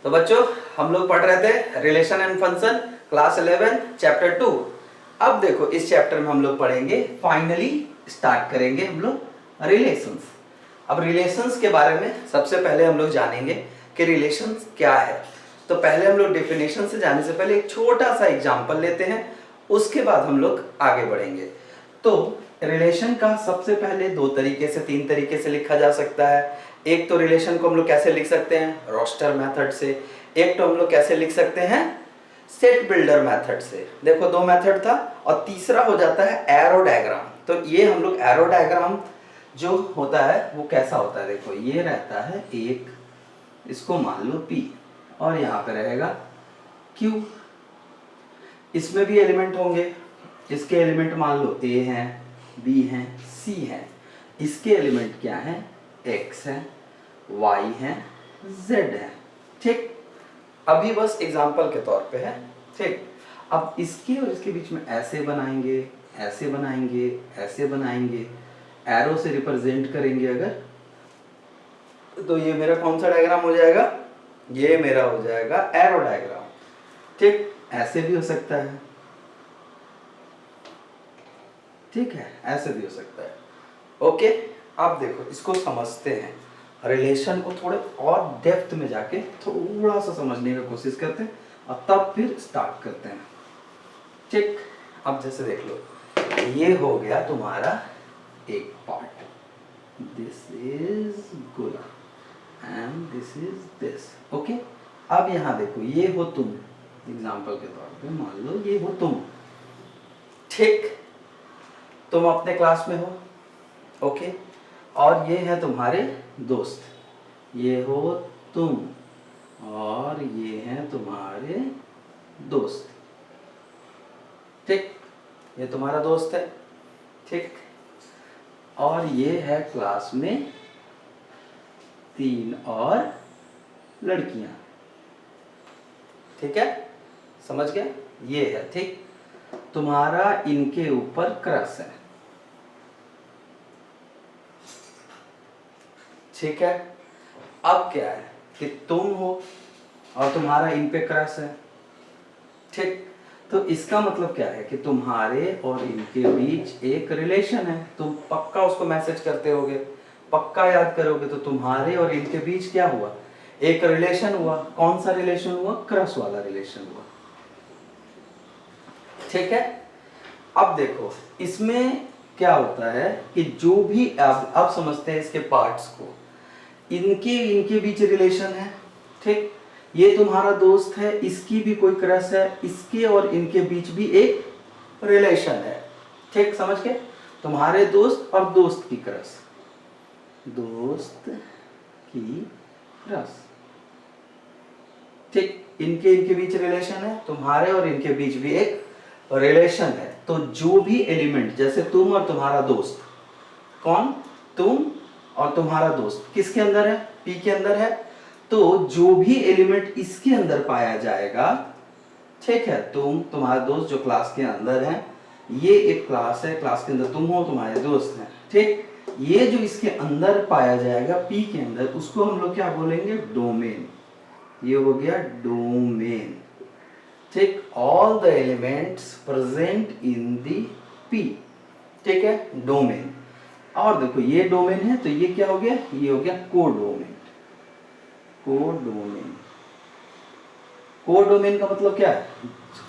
तो बच्चों हम लोग पढ़ रहे थे relation and function class 11 chapter 2। अब देखो इस चैप्टर में हम लोग पढ़ेंगे, फाइनली स्टार्ट करेंगे हम लोग रिलेशंस। अब रिलेशंस के बारे में सबसे पहले हम लोग जानेंगे कि रिलेशंस क्या है। तो पहले हम लोग डेफिनेशन से जाने से पहले एक छोटा सा एग्जांपल लेते हैं, उसके बाद हम लोग आगे बढ़ेंगे। तो रिलेशन का सबसे पहले दो तरीके से, तीन तरीके से लिखा जा सकता है। एक तो रिलेशन को हम लोग कैसे लिख सकते हैं, रोस्टर मेथड से। एक तो हम लोग कैसे लिख सकते हैं, सेट बिल्डर मेथड से। देखो दो मेथड था, और तीसरा हो जाता है एरो डायग्राम। तो ये हम लोग एरो डायग्राम जो होता है वो कैसा होता है, देखो ये रहता है एक, इसको मान लो P और यहाँ पे रहेगा Q। इसमें भी एलिमेंट होंगे, इसके एलिमेंट मान लो A हैं, B हैं, C हैं। इसके एलिमेंट क्या हैं, X है, Y है, Z है। ठीक, अभी बस एग्जांपल के तौर पे है। ठीक, अब इसके और इसके बीच में ऐसे बनाएंगे, ऐसे बनाएंगे, ऐसे बनाएंगे, एरो से रिप्रेजेंट करेंगे अगर, तो ये मेरा कौन सा डायग्राम हो जाएगा, ये मेरा हो जाएगा एरो डायग्राम। ठीक, ऐसे भी हो सकता है, ठीक है, ऐसे भी हो सकता है। ओके, अब देखो इसको समझते हैं, रिलेशन को थोड़े और डेप्थ में जाके थोड़ा सा समझने की कोशिश करते हैं और तब फिर स्टार्ट करते हैं। ठीक, अब जैसे देख लो, ये हो गया तुम्हारा एक पार्ट, दिस इज गोला and this is this. Okay, अब यहाँ देखो ये हो तुम, एग्जाम्पल के तौर पे मान लो ये हो तुम। ठीक, तुम अपने क्लास में हो, ओके, और ये है तुम्हारे दोस्त, ये हो तुम और ये हैं तुम्हारे दोस्त। ठीक, ये तुम्हारा दोस्त है। ठीक, और ये है क्लास में 3 और लड़कियां। ठीक है, समझ गए, ये है। ठीक, तुम्हारा इनके ऊपर क्रश है। ठीक है, अब क्या है कि तुम हो और तुम्हारा इन पे क्रश है। ठीक, तो इसका मतलब क्या है कि तुम्हारे और इनके बीच एक रिलेशन है। तुम पक्का उसको मैसेज करते होगे, पक्का याद करोगे, तो तुम्हारे और इनके बीच क्या हुआ, एक रिलेशन हुआ। कौन सा रिलेशन हुआ, क्रश वाला रिलेशन हुआ। ठीक है, अब देखो इसमें क्या होता है कि जो भी अब समझते हैं इसके पार्ट्स को, इनके बीच रिलेशन है। ठीक, ये तुम्हारा दोस्त है, इसकी भी कोई क्रश है, इसके और इनके बीच भी एक रिलेशन है। ठीक, समझ के, तुम्हारे दोस्त और दोस्त की क्रश, दोस्त की क्रश। ठीक, इनके बीच रिलेशन है, तुम्हारे और इनके बीच भी एक रिलेशन है। तो जो भी एलिमेंट, जैसे तुम और तुम्हारा दोस्त, कौन, तुम और तुम्हारा दोस्त किसके अंदर है, P के अंदर है, तो जो भी एलिमेंट इसके अंदर पाया जाएगा, ठीक है, तुम्हारा दोस्त जो क्लास के अंदर है, ये एक क्लास है, क्लास के अंदर तुम हो, तुम्हारे दोस्त हैं। ठीक, ये जो इसके अंदर पाया जाएगा P के अंदर, उसको हम लोग क्या बोलेंगे, डोमेन। ये हो गया डोमेन। ठीक, all the elements present in the P। ठीक है, डोमेन। और देखो ये डोमेन है, तो ये क्या हो गया, ये हो गया कोडोमेन। कोडोमेन, कोडोमेन का मतलब क्या है,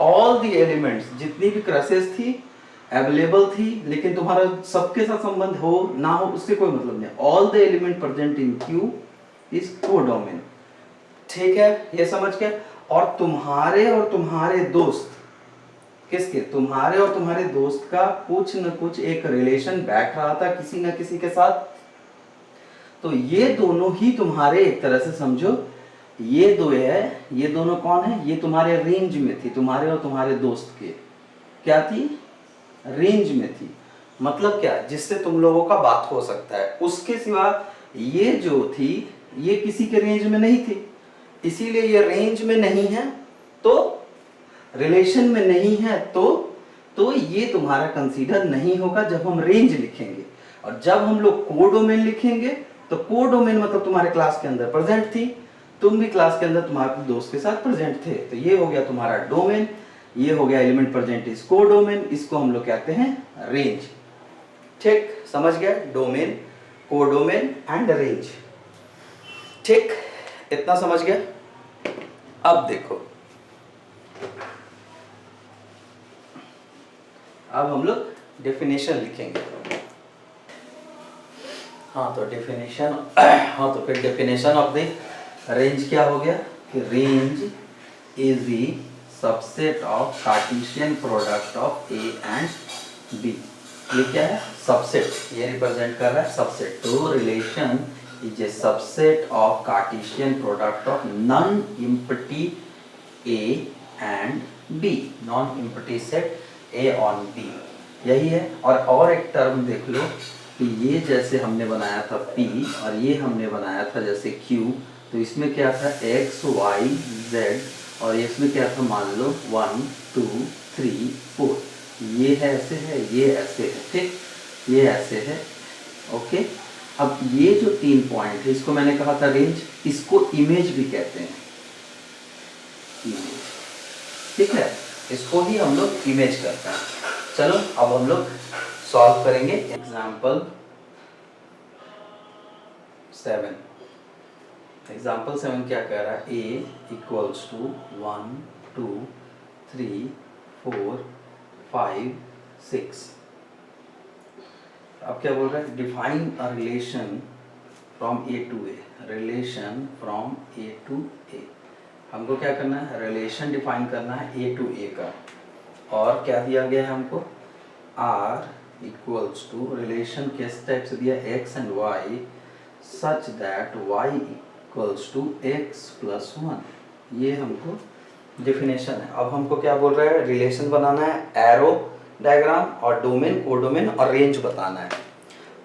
ऑल द एलिमेंट्स, जितनी भी क्रशेस थी अवेलेबल थी, लेकिन तुम्हारा सबके साथ संबंध हो ना हो उससे कोई मतलब नहीं, all the element present in Q is codomain. ठीक है, ये समझ के। और तुम्हारे दोस्त, किसके, तुम्हारे और तुम्हारे दोस्त का कुछ न कुछ एक रिलेशन बैठ रहा था किसी न किसी के साथ। तो ये दोनों ही तुम्हारे, एक तरह से समझो ये दो है, ये दोनों कौन है, ये तुम्हारे रेंज में थी, तुम्हारे और तुम्हारे दोस्त के क्या थी, रेंज में थी। मतलब क्या, जिससे तुम लोगों का बात हो सकता है। उसके सिवा ये जो थी ये किसी के रेंज में नहीं थी, इसीलिए ये रेंज में नहीं है, तो रिलेशन में नहीं है, तो ये तुम्हारा कंसीडर नहीं होगा जब हम रेंज लिखेंगे। और जब हम लोग कोडोमेन लिखेंगे, तो कोडोमेन मतलब तुम्हारे क्लास के अंदर प्रेजेंट थी, तुम भी क्लास के अंदर तुम्हारे दोस्त के साथ प्रेजेंट थे। तो ये हो गया तुम्हारा डोमेन, ये हो गया एलिमेंट प्रेजेंट इज कोडोमेन, इसको हम लोग कहते हैं रेंज। ठीक, समझ गया, डोमेन, कोडोमेन एंड रेंज। ठीक, इतना समझ गया। अब देखो, अब हम लोग डेफिनेशन लिखेंगे। हाँ तो डेफिनेशन, हाँ तो फिर डेफिनेशन ऑफ द रेंज क्या हो गया कि range is the subset of Cartesian product of A and B. ये क्या है? सबसेट, ये रिप्रेजेंट कर रहा है सबसेट। तो relation is a subset of Cartesian product of non empty A and B, non empty set A on B, यही है। और एक टर्म देख लो कि ये जैसे हमने बनाया था P और ये हमने बनाया था जैसे Q, तो इसमें क्या था X, Y, Z, और इसमें क्या था मान लो 1 2 3 4, ये है ऐसे है, ये ऐसे है, ठीक, ये ऐसे है। ओके, अब ये जो 3 पॉइंट है इसको मैंने कहा था रेंज, इसको इमेज भी कहते हैं, इमेज, ठीक है, इसको ही हम लोग इमेज करते हैं। चलो अब हम लोग सॉल्व करेंगे। एग्जाम्पल 7, एग्जाम्पल 7 क्या कह रहा है? A equals to 1 2 3 4 5 6। अब क्या बोल रहा है? Define a relation from A to A, relation from A to A। हमको क्या करना है? रिलेशन डिफाइन करना है A टू A का। और क्या दिया गया है हमको? R इक्वल्स टू, रिलेशन किस टाइप से दिया? X and Y such that Y equals to X plus 1, ये हमको डेफिनेशन है। अब हमको क्या बोल रहा है? रिलेशन बनाना है, एरो डायग्राम, और डोमेन, कोडोमेन और रेंज बताना है,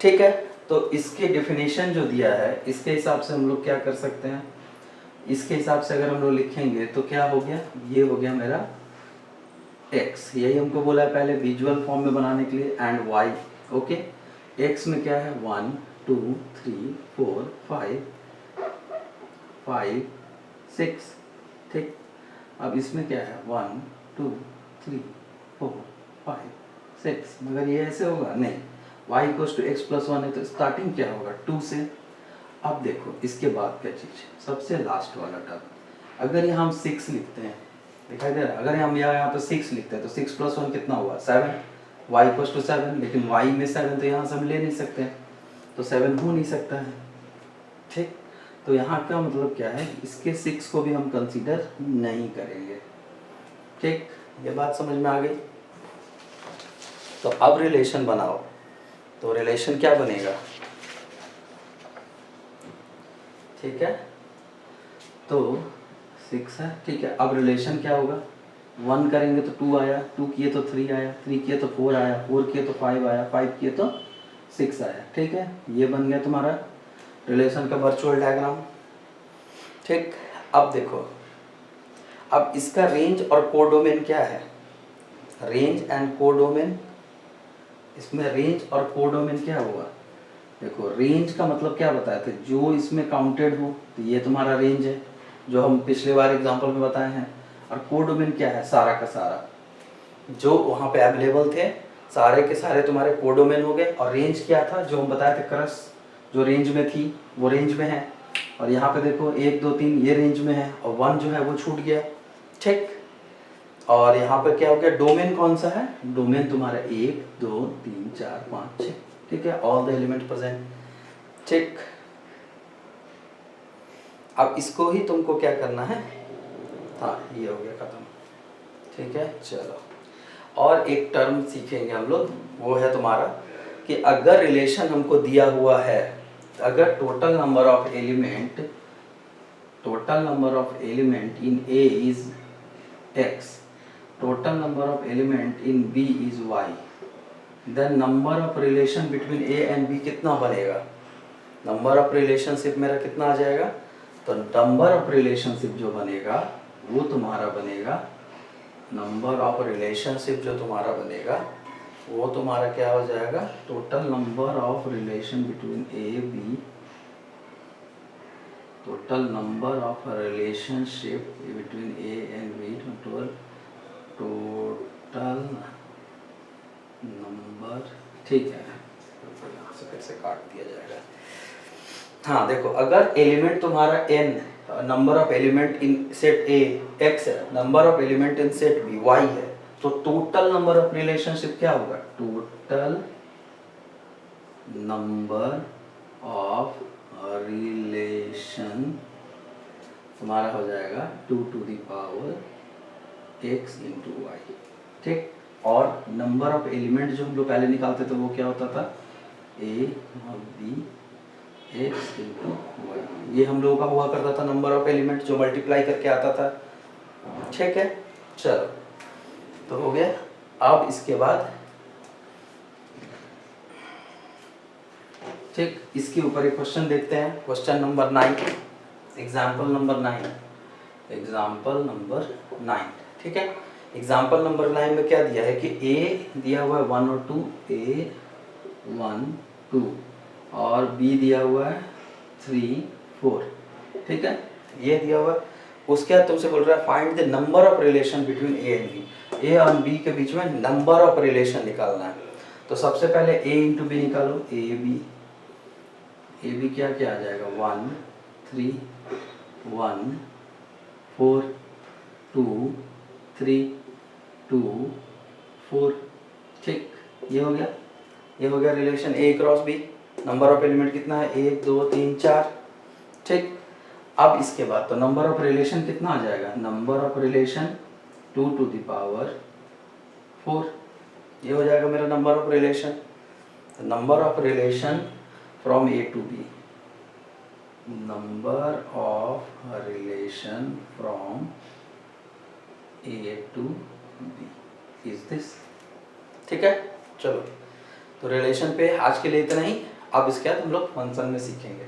ठीक है। तो इसके डेफिनेशन जो दिया है इसके हिसाब से हम लोग क्या कर सकते हैं? इसके हिसाब से अगर हम लोग लिखेंगे तो क्या हो गया? ये हो गया मेरा x, यही हमको बोला है पहले विजुअल फॉर्म में बनाने के लिए, एंड y। ओके, x में क्या है? 1 2 3 4 5 6, ठीक। अब इसमें क्या है? 1 2 3 4 5 6, मगर ये ऐसे होगा नहीं, y equals to x plus 1 है तो स्टार्टिंग क्या होगा? 2 से। अब देखो इसके बाद क्या चीज़, सबसे लास्ट वाला टर्म, अगर यहाँ हम 6 लिखते हैं, दिखाई दे रहा है? अगर हम यहाँ पे 6 लिखते हैं तो 6 प्लस 1 कितना हुआ? 7, y इक्वल्स टू 7, लेकिन y में 7 तो यहाँ से हम ले नहीं सकते हैं, तो 7 हो नहीं सकता है, ठीक। तो यहाँ का मतलब क्या है? इसके 6 को भी हम कंसीडर नहीं करेंगे, ठीक। ये बात समझ में आ गई? तो अब रिलेशन बनाओ, तो रिलेशन क्या बनेगा? ठीक है, तो 6 है, ठीक है। अब रिलेशन क्या होगा? 1 करेंगे तो 2 आया, 2 किए तो 3 आया, 3 किए तो 4 आया, 4 किए तो 5 आया, 5 किए तो 6 आया, ठीक है। ये बन गया तुम्हारा रिलेशन का वर्चुअल डायग्राम, ठीक। अब देखो, अब इसका रेंज और कोडोमेन क्या है? रेंज एंड कोडोमेन, इसमें रेंज और कोडोमेन क्या हुआ? देखो, रेंज का मतलब क्या बताया था? जो इसमें काउंटेड हो, तो ये तुम्हारा रेंज है, जो हम पिछले बार एग्जांपल में बताए हैं। और कोडोमेन क्या है? सारा का सारा जो वहाँ पे अवेलेबल थे, सारे के सारे तुम्हारे कोडोमेन हो गए। और रेंज क्या था? जो हम बताए थे, क्रस जो रेंज में थी वो रेंज में है। और यहाँ पे देखो 1 2 3 ये रेंज में है, और 1 जो है वो छूट गया, ठीक। और यहाँ पे क्या हो गया? डोमेन कौन सा है? डोमेन तुम्हारा 1 2 3 4 5 6, ठीक है, ऑल द एलिमेंट प्रेजेंट, ठीक। अब इसको ही तुमको क्या करना है? हाँ, ये हो गया खत्म, ठीक है। चलो, और एक टर्म सीखेंगे हम लोग, वो है तुम्हारा कि अगर रिलेशन हमको दिया हुआ है, अगर total number of element in A is x, total number of element in B is y, then number of relation between A and B कितना बनेगा? नंबर ऑफ रिलेशनशिप मेरा कितना आ जाएगा? तो नंबर ऑफ रिलेशनशिप जो बनेगा वो तुम्हारा बनेगा, नंबर ऑफ रिलेशनशिप जो तुम्हारा बनेगा वो तुम्हारा क्या हो जाएगा? Total number of relation between A B total number of relationship between A and B, total number, ठीक है, तो यहाँ से फिर से काट दिया जाएगा। हाँ देखो, अगर एलिमेंट तुम्हारा n, number of element in set A x है, number of element in set B y है, तो टोटल नंबर ऑफ रिलेशनशिप क्या होगा? टोटल नंबर ऑफ रिलेशन तुम्हारा हो जाएगा 2 to the power x into y, ठीक। और नंबर ऑफ एलिमेंट जो हम लोग पहले निकालते थे वो क्या होता था? a और b x into y, ये हम लोगों का हुआ करता था नंबर ऑफ एलिमेंट जो मल्टीप्लाई करके आता था, ठीक है। चलो तो हो गया। अब इसके बाद ठीक, इसके ऊपर एक क्वेश्चन देखते हैं, question number 9, example number 9, example number 9, ठीक है। एग्जाम्पल नंबर 9 में क्या दिया है कि a दिया हुआ है 1 और 2, a 1 2, और b दिया हुआ है 3 4, ठीक है, ये दिया हुआ है। उसके बाद तुमसे बोल रहा है find the number of relation between A and B, A और बी के बीच में नंबर ऑफ रिलेशन निकालना है। तो सबसे पहले a इंटू बी निकालो, ए बी क्या क्या आ जाएगा? 1 3 1 4 2 3 2 4, ठीक, ये हो गया, ये हो गया relation A cross B. Number of element कितना है? 1 2 3 4, ठीक। अब इसके बाद तो नंबर ऑफ रिलेशन कितना आ जाएगा? Number of relation 2 to the power 4, ये हो जाएगा मेरा number of relation. Number of relation from A to B, number of relation from A to B is this, ठीक है। चलो तो रिलेशन पे आज के लिए इतना ही। अब इसके बाद हम लोग फंक्शन में सीखेंगे।